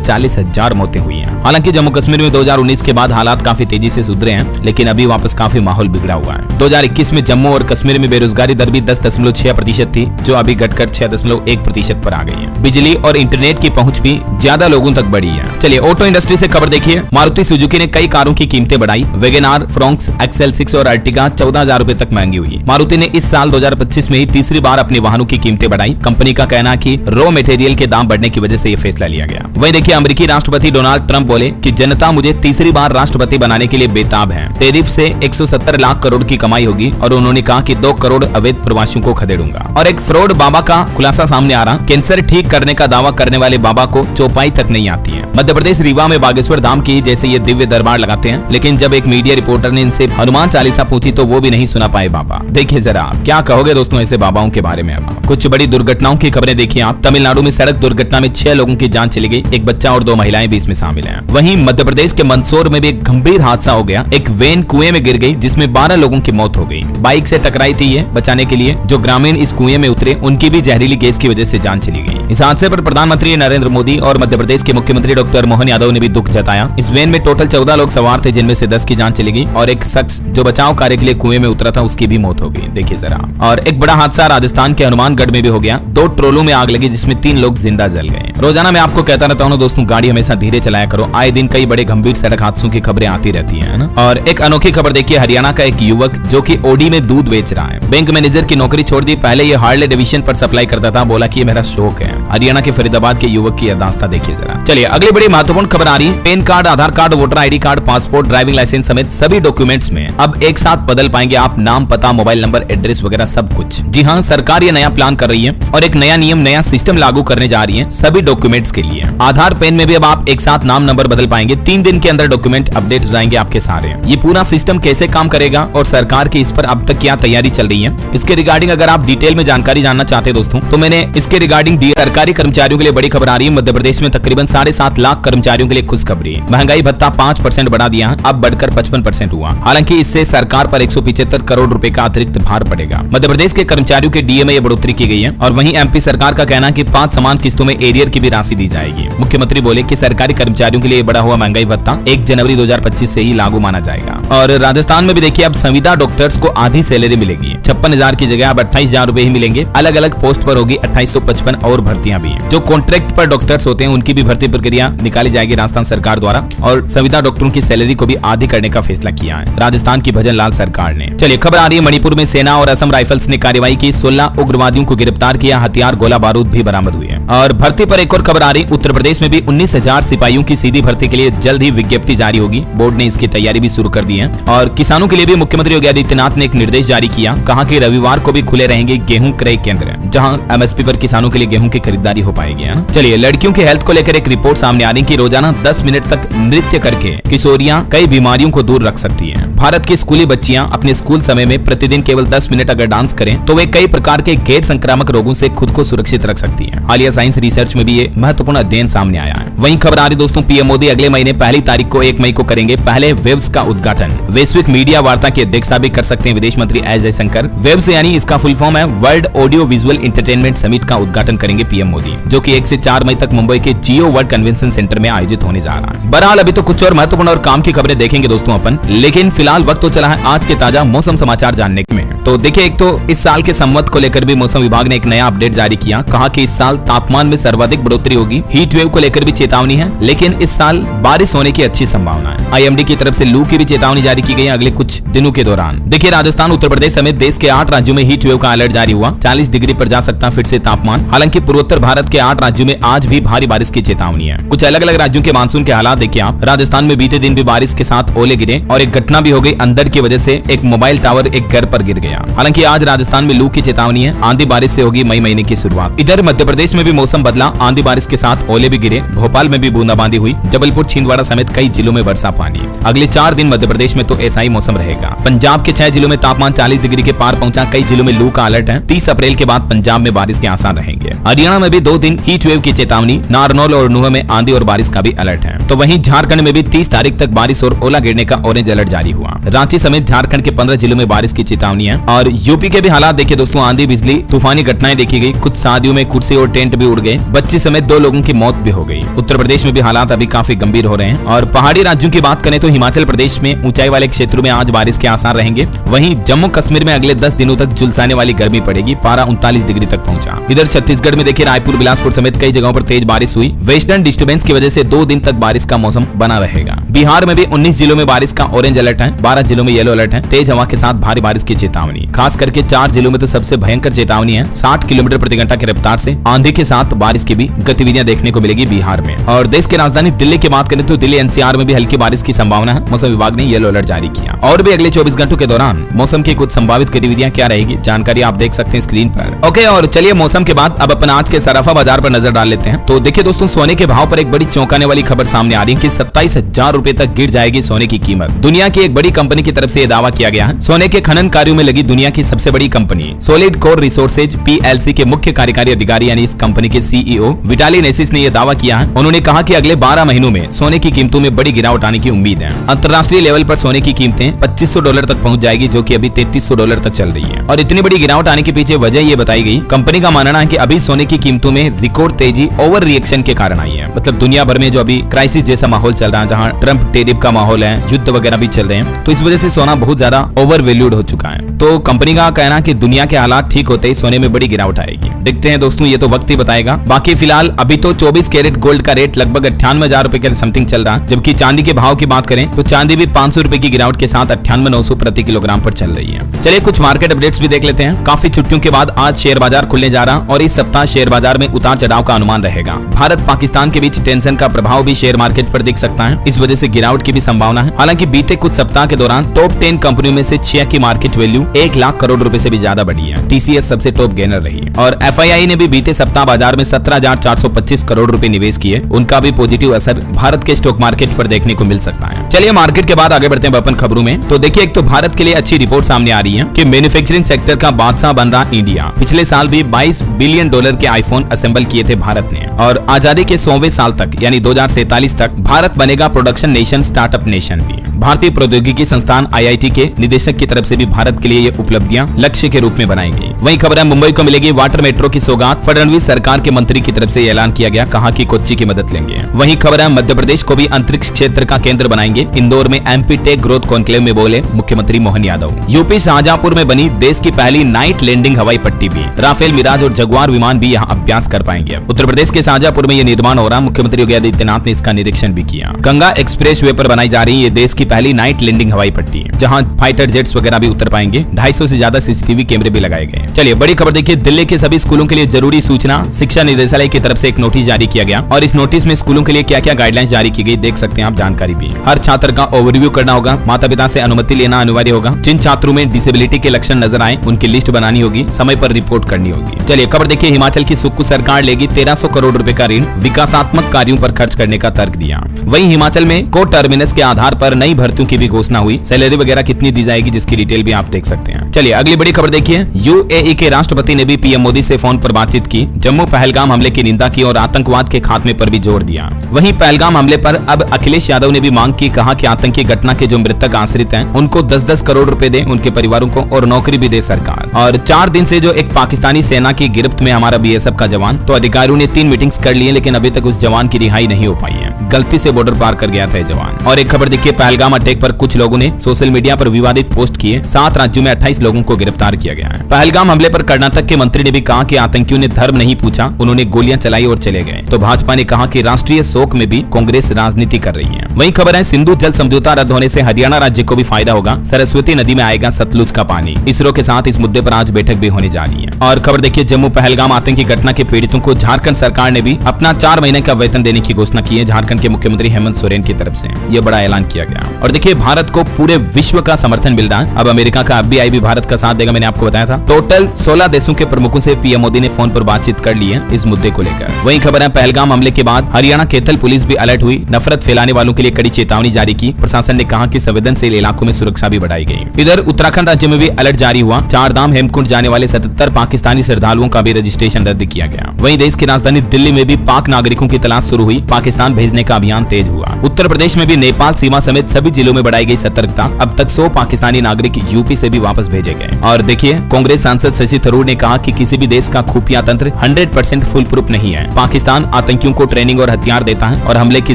40,000 मौतें हुई हैं। हालांकि जम्मू कश्मीर में 2019 के बाद हालात काफी तेजी से सुधरे हैं, लेकिन अभी वापस काफी माहौल बिगड़ा हुआ है। 2021 में जम्मू और कश्मीर में बेरोजगारी दर भी 10.6% थी, जो अभी घटकर 6.1% पर आ गई है। बिजली और इंटरनेट की पहुंच भी ज्यादा लोगों तक बढ़ी है। चलिए ऑटो इंडस्ट्री से खबर देखिए। मारुति सुजुकी ने कई कारों की कीमतें बढ़ाई। वेगेनार, फ्रोंक्स, एक्सेल 6 और अर्टिगा 14,000 रुपए तक महंगी हुई। मारुति ने इस साल 2025 में ही तीसरी बार अपने वाहनों की कीमतें बढ़ाई। कंपनी का कहना है कि रॉ मटेरियल के दाम बढ़ने की वजह से यह फैसला लिया गया। वहीं देखिए अमेरिकी राष्ट्रपति डोनाल्ड ट्रंप बोले कि जनता मुझे तीसरी बार राष्ट्रपति बनाने के लिए बेताब है। टैरिफ से 170 लाख करोड़ की कमाई होगी और उन्होंने कहा कि 2 करोड़ अवैध प्रवासियों को खदेड़ूंगा। और एक फ्रॉड बाबा का खुलासा सामने आ रहा। कैंसर ठीक करने का दावा करने वाले बाबा को चौपाई तक नहीं आती है। मध्य प्रदेश रीवा में बागेश्वर धाम की जैसे ये दिव्य दरबार लगाते हैं, लेकिन जब एक मीडिया रिपोर्टर ने इनसे हनुमान चालीसा पूछी तो वो भी नहीं सुना पाए बाबा। देखिए जरा क्या कहोगे दोस्तों ऐसे बाबाओं के बारे में। अब कुछ बड़ी दुर्घटनाओं की खबरें देखिए आप। तमिलनाडु में सड़क दुर्घटना में 6 लोगों की जान चली गई, एक बच्चा और 2 महिलाएं भी इसमें शामिल हैं। वहीं मध्य प्रदेश के मंदसौर में भी एक गंभीर हादसा हो गया। एक वैन कुएं में गिर गई जिसमें 12 लोगों की मौत हो गई। बाइक से टकराई थी ये बचाने के लिए। जो ग्रामीण इस कुएं में उतरे उनकी भी जहरीली गैस की वजह से जान चली गई। इस हादसे पर प्रधानमंत्री नरेंद्र मोदी और मध्य प्रदेश के मुख्यमंत्री डॉक्टर मोहन यादव ने भी दुख जताया। इस वैन में टोटल 14 लोग सवार थे, जिनमें से 10 की जान चली गई और एक शख्स जो बचाव कार्य के लिए कुएं में उतरा था उसकी भी मौत हो गई। देखिए जरा। और एक बड़ा हादसा राजस्थान के हनुमानगढ़ में भी हो गया। 2 ट्रोलों में आग लगी जिसमें 3 लोग जिंदा जल गए। रोजाना मैं आपको कहता रहता हूँ दोस्तों, गाड़ी हमेशा धीरे चलाया करो। आए दिन कई बड़े गंभीर सड़क हादसों की खबरें आती रहती है ना। और एक अनोखी खबर देखिए, हरियाणा का एक युवक जो कि ओडी में दूध बेच रहा है। बैंक मैनेजर की नौकरी छोड़ दी। पहले ये हार्ले डिवीजन पर सप्लाई करता था, बोला कि ये मेरा शौक है। हरियाणा के फरीदाबाद के युवक की दास्तां देखिए जरा। चलिए अगली बड़ी महत्वपूर्ण खबर आ रही है। PAN card, Aadhaar card, voter ID card, passport, driving licence समेत सभी डॉक्यूमेंट्स में अब एक साथ बदल पाएंगे आप नाम, पता, मोबाइल नंबर, एड्रेस वगैरह सब कुछ। जी हाँ, सरकार ये नया प्लान कर रही है और एक नया नियम, नया सिस्टम लागू करने जा रही है सभी डॉक्यूमेंट्स के लिए। आधार, पैन में भी अब आप एक साथ नाम, नंबर बदल पाएंगे। 3 दिन के अंदर डॉक्यूमेंट अपडेट हो जाएंगे आपके सारे। ये पूरा सिस्टम कैसे काम करेगा और सरकार की इस पर अब तक क्या तैयारी चल रही है, इसके रिगार्डिंग अगर आप डिटेल में जानकारी जानना चाहते हैं दोस्तों, तो मैंने इसके रिगार्डिंग सरकारी कर्मचारियों के लिए बड़ी खबर आ रही है। मध्य प्रदेश में तकरीबन 7.5 लाख कर्मचारियों के लिए खुशखबरी। महंगाई भत्ता 5% बढ़ा दिया, अब बढ़कर 55% हुआ। हालांकि इससे सरकार पर 175 करोड़ रुपए का अतिरिक्त भार पड़ेगा। मध्य प्रदेश के कर्मचारियों के डीए में बढ़ोतरी की गई है और वहीं एमपी सरकार का कहना है कि 5 समान किस्तों में एरियर की भी राशि दी जाएगी। मुख्यमंत्री बोले कि सरकारी कर्मचारियों के लिए बढ़ा हुआ महंगाई भत्ता 1 जनवरी 2025 से ही लागू माना जाएगा। और राजस्थान में भी देखिए अब संविदा डॉक्टर्स को आधी सैलरी मिलेगी। 56,000 की जगह अब 28,000 रुपए ही मिलेंगे। अलग अलग पोस्ट पर होगी 2855 और भर्तियां भी हैं। जो कॉन्ट्रैक्ट पर डॉक्टर्स होते हैं उनकी भी भर्ती प्रक्रिया निकाली जाएगी राजस्थान सरकार द्वारा। और संविदा डॉक्टरों की सैलरी को भी आधी करने का फैसला किया है राजस्थान की भजन लाल सरकार ने। चलिए खबर आ रही है मणिपुर में सेना और असम राइफल्स ने कार्रवाई की। 16 उग्रवादियों को गिरफ्तार किया, हथियार, गोला बारूद भी बरामद हुए। और भर्ती पर एक और खबर आ रही, उत्तर प्रदेश में भी 19,000 सिपाहियों की सीधी भर्ती के लिए जल्द ही विज्ञप्ति जारी होगी। बोर्ड ने इसकी तैयारी भी शुरू कर दी है। और किसानों के लिए भी मुख्यमंत्री योगी आदित्यनाथ ने एक निर्देश जारी किया। कहा कि रविवार को भी खुले रहेंगे गेहूं क्रय केंद्र, जहां एमएसपी पर किसानों के लिए गेहूं की खरीदारी हो पाएगी। चलिए लड़कियों की हेल्थ को लेकर एक रिपोर्ट सामने आ रही कि रोजाना 10 मिनट तक नृत्य करके किशोरियां कई बीमारियों को दूर रख सकती हैं। भारत की स्कूली बच्चियां अपने स्कूल समय में प्रतिदिन केवल 10 मिनट अगर डांस करें तो वे कई प्रकार के गैर संक्रामक रोगों से खुद को सुरक्षित रख सकती हैं। हालिया साइंस रिसर्च में भी ये महत्वपूर्ण अध्ययन सामने आया है। वहीं खबर आ रही दोस्तों, पीएम मोदी अगले महीने 1 तारीख को 1 मई को करेंगे पहले वेब्स का उद्घाटन। वैश्विक मीडिया वार्ता की अध्यक्षता भी कर सकते हैं विदेश मंत्री एस जयशंकर। वेब्स यानी इसका फुल फॉर्म है world audio visual entertainment summit का उद्घाटन करेंगे पीएम मोदी, जो कि 1 से 4 मई तक मुंबई के जियो वर्ल्ड कन्वेंशन सेंटर में आयोजित होने जा रहा है। बहरहाल अभी तो कुछ और महत्वपूर्ण और काम की खबरें देखेंगे दोस्तों अपन, लेकिन फिलहाल वक्त तो चला है आज के ताजा मौसम समाचार जानने में। तो देखिए, एक तो इस साल के संवत को लेकर भी मौसम विभाग ने एक नया अपडेट जारी किया। कहा कि इस साल तापमान में सर्वाधिक बढ़ोतरी होगी। हीट वेव को लेकर भी चेतावनी है, लेकिन इस साल बारिश होने की अच्छी संभावना है। आईएमडी की तरफ से लू की भी चेतावनी जारी की गई अगले कुछ दिनों के दौरान। देखिए, राजस्थान, उत्तर प्रदेश समेत देश के 8 राज्यों में हीट वेव का अलर्ट जारी हुआ। 40 डिग्री पर जा सकता फिर से तापमान। हालांकि पूर्वोत्तर भारत के 8 राज्यों में आज भी भारी बारिश की चेतावनी है। कुछ अलग अलग राज्यों के मानसून के हालात देखिए आप। राजस्थान में बीते दिन भी बारिश के साथ ओले गिरे और एक घटना भी हो गई। अंधड़ की वजह से एक मोबाइल टावर एक घर पर गिर गया। हालांकि आज राजस्थान में लू की की चेतावनी है। आंधी बारिश से होगी मई महीने की शुरुआत। इधर मध्य प्रदेश में भी मौसम बदला, आंधी बारिश के साथ ओले भी गिरे। भोपाल में भी बूंदाबांदी हुई। जबलपुर, छिंदवाड़ा समेत कई जिलों में बरसा पानी। अगले 4 दिन मध्य प्रदेश में तो ऐसा ही मौसम रहेगा। पंजाब के 6 जिलों में तापमान 40 डिग्री के पार पहुंचा। कई जिलों में लू का अलर्ट है। 30 अप्रैल के बाद पंजाब में बारिश के आसार रहेंगे। हरियाणा में भी 2 दिन हीट वेव की चेतावनी। नारनौल और नुह में आंधी और बारिश का भी अलर्ट है। तो वहीं झारखंड में भी 30 तारीख तक बारिश और ओला गिरने का ऑरेंज अलर्ट जारी हुआ। रांची समेत झारखंड के 15 जिलों में बारिश की चेतावनी है। और यूपी के भी हालात देखिए दोस्तों, आंधी, बिजली, तूफानी घटनाएं देखी गई। कुछ शादियों में कुर्सी और टेंट भी उड़ गए। बच्ची समेत 2 लोगों की मौत भी हो गई। उत्तर प्रदेश में भी हालात अभी काफी गंभीर हो रहे हैं। और पहाड़ी राज्यों की बात करें तो हिमाचल प्रदेश में ऊंचाई वाले क्षेत्रों में आज बारिश के आसार रहेंगे। वहीं जम्मू कश्मीर में अगले 10 दिनों तक झुलसाने वाली गर्मी पड़ेगी। पारा 39 डिग्री तक पहुंचा। इधर छत्तीसगढ़ में देखिए रायपुर, बिलासपुर समेत कई जगहों पर तेज बारिश हुई। वेस्टर्न डिस्टर्बेंस की वजह से 2 दिन तक बारिश का मौसम बना रहेगा। बिहार में भी 19 जिलों में बारिश का ऑरेंज अलर्ट है। 12 जिलों में येलो अलर्ट है। तेज हवा के साथ भारी बारिश की चेतावनी। खास करके 4 जिलों में तो सबसे भयंकर चेतावनी है। 60 किलोमीटर प्रति घंटा की रफ्तार से आंधी के साथ बारिश की भी गतिविधियां देखने को मिलेगी बिहार में। और देश की राजधानी दिल्ली की बात करें तो दिल्ली एनसीआर में भी हल्की बारिश की संभावना है। मौसम विभाग ने येलो अलर्ट जारी किया। और भी अगले 24 घंटों के दौरान मौसम की कुछ संभावित गतिविधियां क्या रहेगी, जानकारी आप देख सकते हैं स्क्रीन पर। ओके, और चलिए मौसम के बाद अब अपन आज के सराफा बाजार पर नजर डाल लेते हैं। तो देखिए दोस्तों, सोने के भाव पर एक बड़ी चौंकाने वाली खबर सामने आ रही है कि 27,000 रुपए तक गिर जाएगी सोने की कीमत। दुनिया की एक बड़ी कंपनी की तरफ से यह दावा किया गया है। सोने के खनन कार्यों में लगी दुनिया की सबसे बड़ी company solid core resources PLC के मुख्य कार्यकारी अधिकारी यानी इस कंपनी के CEO विटाली नेसिस ने यह दावा किया है। उन्होंने कहा कि अगले 12 महीनों में सोने की कीमतों में बड़ी गिरावट आने की उम्मीद है। अंतर्राष्ट्रीय लेवल पर सोने की कीमतें $2500 तक पहुंच जाएगी, जो कि अभी $3300 तक चल रही है। और इतनी बड़ी गिरावट आने के पीछे वजह ये बताई गई। कंपनी का मानना है कि अभी सोने की कीमतों में रिकॉर्ड तेजी ओवर रिएक्शन के कारण आई है। मतलब दुनिया भर में जो अभी क्राइसिस जैसा माहौल चल रहा है, जहाँ ट्रम्प टेरिफ का माहौल है, युद्ध वगैरह भी चल रहे हैं, तो इस वजह से सोना बहुत ज्यादा ओवर वैल्यूड हो चुका है। तो कंपनी का कहना है कि दुनिया के हालात ठीक होते ही सोने में बड़ी गिरावट आएगी। देखते हैं दोस्तों, ये तो वक्त ही बताएगा। बाकी फिलहाल अभी तो 24 कैरेट गोल्ड का रेट लगभग 98,000 रुपए के समथिंग चल रहा है। जबकि चांदी के भाव की बात करें तो चांदी भी 500 रुपए की गिरावट के साथ 98,900 प्रति किलोग्राम पर चल रही है। चलिए कुछ मार्केट अपडेट्स भी देख लेते हैं। काफी छुट्टियों के बाद आज शेयर बाजार खुलने जा रहा और इस सप्ताह शेयर बाजार में उतार चढ़ाव का अनुमान रहेगा। भारत पाकिस्तान के बीच टेंशन का प्रभाव भी शेयर मार्केट पर दिख सकता है। इस वजह से गिरावट की भी संभावना है। हालांकि बीते कुछ सप्ताह के दौरान टॉप 10 कंपनियों में से 6 की मार्केट वैल्यू 1 लाख करोड़ रुपए से भी ज्यादा बढ़ी है। TCS सबसे टॉप गेनर रही है। और FII ने भी बीते सप्ताह बाजार में 17,425 करोड़ रुपए निवेश किए। उनका भी पॉजिटिव असर भारत के स्टॉक मार्केट पर देखने को मिल सकता है। चलिए मार्केट के बाद आगे बढ़ते हैं अपन खबरों में। तो देखिए, एक तो भारत के लिए अच्छी रिपोर्ट सामने आ रही है कि मैन्युफैक्चरिंग सेक्टर का बादशाह बन रहा इंडिया। पिछले साल भी $22 बिलियन के आईफोन असेंबल किए थे भारत ने। और आजादी के 100वें साल तक यानी 2047 तक भारत बनेगा प्रोडक्शन नेशन, स्टार्टअप नेशन भी। भारतीय प्रौद्योगिकी संस्थान IIT के निदेशक की तरफ से भी भारत के लिए ये उपलब्धियां लक्ष्य के रूप में बनाई गई। वहीं खबर है मुंबई को मिलेगी वाटर मेट्रो की सौगात। फडणवीस सरकार के मंत्री की तरफ से ऐलान किया गया, कहा कि कोच्चि की मदद लेंगे। वहीं खबर है मध्य प्रदेश को भी अंतरिक्ष क्षेत्र का केंद्र बनाएंगे। इंदौर में MP टेक ग्रोथ कॉन्क्लेव में बोले मुख्यमंत्री मोहन यादव। यूपी शाहजहांपुर में बनी देश की पहली नाइट लैंडिंग हवाई पट्टी भी। राफेल, मिराज और जगुआर विमान भी यहाँ अभ्यास कर पाएंगे। उत्तर प्रदेश के शाहजहांपुर में यह निर्माण हो रहा। मुख्यमंत्री योगी आदित्यनाथ ने इसका निरीक्षण भी किया। गंगा एक्सप्रेस वे पर बनाई जा रही ये देश की पहली नाइट लैंडिंग हवाई पट्टी है, जहां फाइटर जेट्स वगैरह भी उतर पाएंगे। 250 से ज्यादा CCTV कैमरे भी लगाए गए। चलिए बड़ी खबर देखिए, दिल्ली के सभी स्कूलों के लिए जरूरी सूचना। शिक्षा निदेशालय की तरफ से एक नोटिस जारी किया गया और इस नोटिस में स्कूलों के लिए क्या क्या गाइडलाइंस जारी की गई देख सकते हैं आप। जानकारी भी हर छात्र का ओवरव्यू करना होगा। माता पिता से अनुमति लेना अनिवार्य होगा। जिन छात्रों में डिसेबिलिटी के लक्षण नजर आए उनकी लिस्ट बनानी होगी। समय पर रिपोर्ट करनी होगी। चलिए खबर देखिए, हिमाचल की सुक्कू सरकार लेगी 1300 करोड़ रुपए का ऋण। विकासात्मक कार्यों पर खर्च करने का तर्क दिया। वहीं हिमाचल में को टर्मिनस के आधार पर नई भर्तियों की भी घोषणा हुई। सैलरी वगैरह कितनी दी जाएगी जिसकी डिटेल भी आप देख सकते हैं। चलिए अगली बड़ी खबर देखिए, UAE के राष्ट्रपति ने भी PM मोदी से फोन पर बातचीत की। जम्मू पहलगाम हमले की निंदा की और आतंकवाद के खात्मे पर भी जोर दिया। वहीं पहलगाम हमले पर अब अखिलेश यादव ने भी मांग की। कहा कि आतंकी घटना के जो मृतक आश्रित हैं उनको 10-10 करोड़ रुपए दे उनके परिवारों को और नौकरी भी दे सरकार। और 4 दिन से जो एक पाकिस्तानी सेना की गिरफ्त में हमारा BSF का जवान, तो अधिकारियों ने 3 मीटिंग्स कर ली है, लेकिन अभी तक उस जवान की रिहाई नहीं हो पाई है। गलती से बॉर्डर पार कर गया था ये जवान। और एक खबर देखिए, पहलगाम अटैक पर कुछ लोगों ने सोशल मीडिया पर विवादित पोस्ट किए। 7 राज्यों में 28 लोगों को गिरफ्तार किया गया है। पहलगाम हमले पर कर्नाटक के मंत्री ने भी कहा कि आतंकियों ने धर्म नहीं पूछा, उन्होंने गोलियां चलाई और चले गए। तो भाजपा ने कहा कि राष्ट्रीय शोक में भी कांग्रेस राजनीति कर रही है। वहीं खबर है, सिंधु जल समझौता रद्द होने से हरियाणा राज्य को भी फायदा होगा। सरस्वती नदी में आएगा सतलुज का पानी। इसरो के साथ इस मुद्दे पर आज बैठक भी होने जा रही है। और खबर देखिए, जम्मू पहलगाम आतंकी घटना के पीड़ितों को झारखंड सरकार ने भी अपना 4 महीने का वेतन देने की घोषणा की है। झारखंड के मुख्यमंत्री हेमंत सोरेन की तरफ से ये बड़ा ऐलान किया गया। और देखिए भारत को पूरे विश्व का समर्थन मिल रहा है। अब अमेरिका का FBI भी भारत का साथ देगा, मैंने आपको बताया था। टोटल 16 देशों के प्रमुखों से पीएम मोदी ने फोन पर बातचीत कर ली है इस मुद्दे को लेकर। वहीं खबर है पहलगाम हमले के बाद हरियाणा कैथल पुलिस भी अलर्ट हुई, नफरत फैलाने वालों के लिए कड़ी चेतावनी जारी की। प्रशासन ने कहा कि संवेदनशील इलाकों में सुरक्षा भी बढ़ाई गई। इधर उत्तराखंड राज्य में भी अलर्ट जारी हुआ। चार धाम हेमकुंड जाने वाले 77 पाकिस्तानी श्रद्धालुओं का भी रजिस्ट्रेशन रद्द किया गया। वहीं देश की राजधानी दिल्ली में भी पाक नागरिकों की तलाश शुरू हुई। पाकिस्तान भेजने का अभियान तेज हुआ। उत्तर प्रदेश में भी नेपाल सीमा समेत सभी जिलों में बढ़ाई गई सतर्कता। अब तक 100 पाकिस्तानी नागरिक यूपी से भी वापस भेजे गए। और देखिए कांग्रेस सांसद शशि थरूर ने कहा कि किसी भी देश का खुफिया तंत्र 100% फुल प्रूफ नहीं है। पाकिस्तान आतंकियों को ट्रेनिंग और हथियार देता है और हमले की